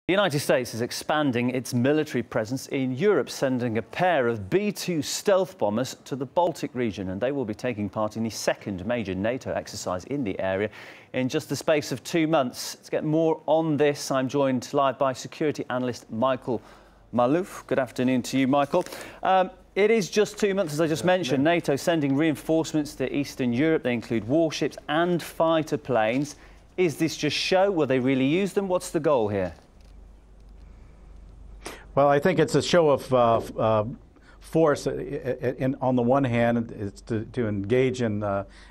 The United States is expanding its military presence in Europe, sending a pair of B-2 stealth bombers to the Baltic region, and they will be taking part in the second major NATO exercise in the area in just the space of 2 months. To get more on this, I'm joined live by security analyst Michael Maloof. Good afternoon to you, Michael. It is just 2 months, as I just mentioned. NATO sending reinforcements to Eastern Europe. They include warships and fighter planes. Is this just show? Will they really use them? What's the goal here? Well, I think it's a show of force. On the one hand, it's to engage in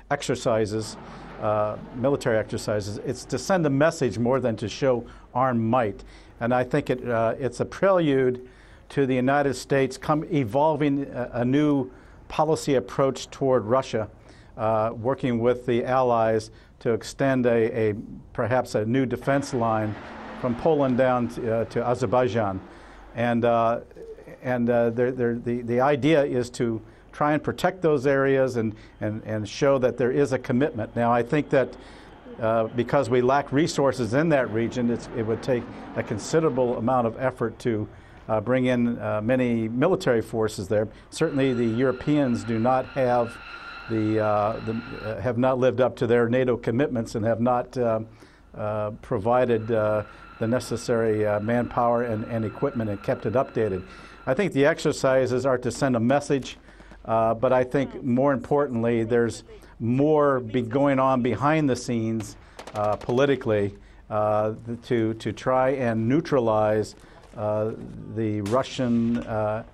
exercises, military exercises. It's to send a message more than to show armed might. And I think it's a prelude to the United States evolving a new policy approach toward Russia, working with the allies to extend perhaps a new defense line from Poland down to Azerbaijan. And the idea is to try and protect those areas and show that there is a commitment. Now, I think that because we lack resources in that region, it would take a considerable amount of effort to bring in many military forces there. Certainly, the Europeans do not have have not lived up to their NATO commitments and have not provided the necessary manpower and equipment and kept it updated. I think the exercises are to send a message, but I think more importantly, there's more going on behind the scenes politically to try and neutralize the Russian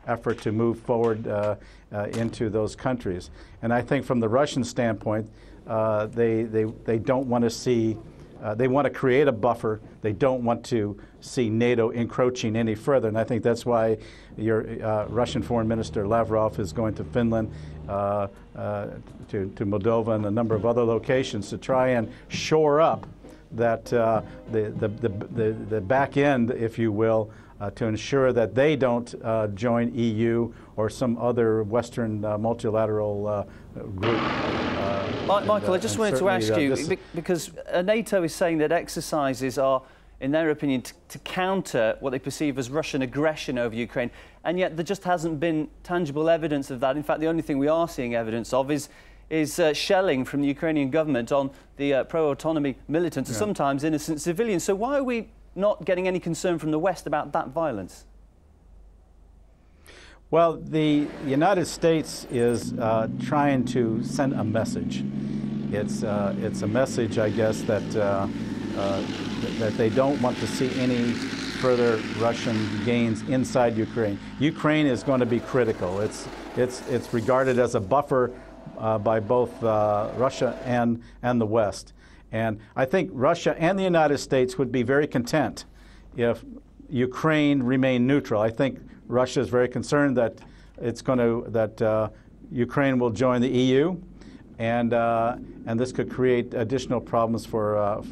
effort to move forward into those countries. And I think from the Russian standpoint, they don't want to see. They want to create a buffer. They don't want to see NATO encroaching any further. And I think that's why your Russian Foreign Minister Lavrov is going to Finland, to Moldova, and a number of other locations to try and shore up that the back end, if you will, to ensure that they don't join EU or some other Western multilateral group. Michael, I just wanted to ask you, because NATO is saying that exercises are, in their opinion, to counter what they perceive as Russian aggression over Ukraine, and yet there just hasn't been tangible evidence of that. In fact, the only thing we are seeing evidence of is shelling from the Ukrainian government on the pro-autonomy militants and sometimes innocent civilians. So why are we not getting any concern from the West about that violence? Well, the United States is trying to send a message. It's a message, I guess, that they don't want to see any further Russian gains inside Ukraine. Ukraine is going to be critical. It's regarded as a buffer by both Russia and the West. And I think Russia and the United States would be very content if Ukraine remained neutral. I think Russia is very concerned that Ukraine will join the EU, and this could create additional problems for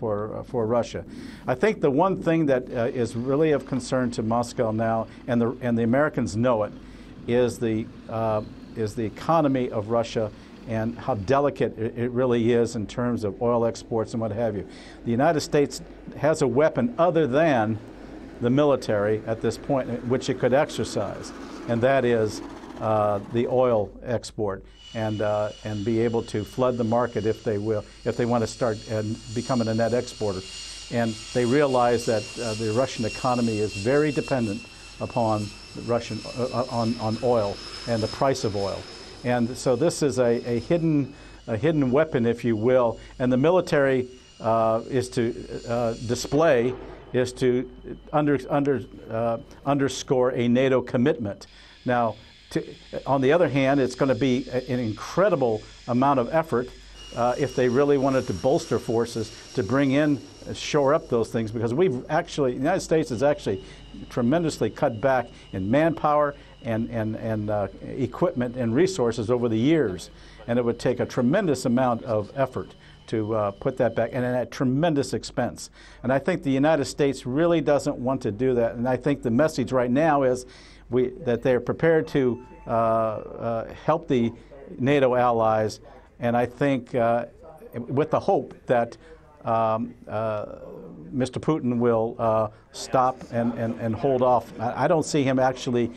Russia. I think the one thing that is really of concern to Moscow now, and the Americans know it, is the economy of Russia and how delicate it really is in terms of oil exports and what have you. The United States has a weapon other than the military at this point, which it could exercise, and that is the oil export, and be able to flood the market if they want to start becoming a net exporter. And they realize that the Russian economy is very dependent upon on oil and the price of oil. And so this is a hidden weapon, if you will, and the military is to display, is to underscore a NATO commitment. Now, on the other hand, it's going to be an incredible amount of effort if they really wanted to bolster forces to bring in, shore up those things, because the United States has actually tremendously cut back in manpower and equipment and resources over the years, and it would take a tremendous amount of effort to put that back, and at tremendous expense. And I think the United States really doesn't want to do that. And I think the message right now is that they're prepared to help the NATO allies, and I think with the hope that Mr. Putin will stop and hold off. I don't see him actually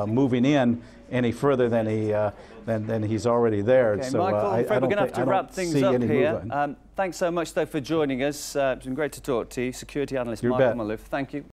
moving in any further than he's already there. Okay, so Michael, I'm afraid we're going to have to wrap things up here. Thanks so much, though, for joining us. It's been great to talk to you. Security analyst Michael Maloof. Thank you.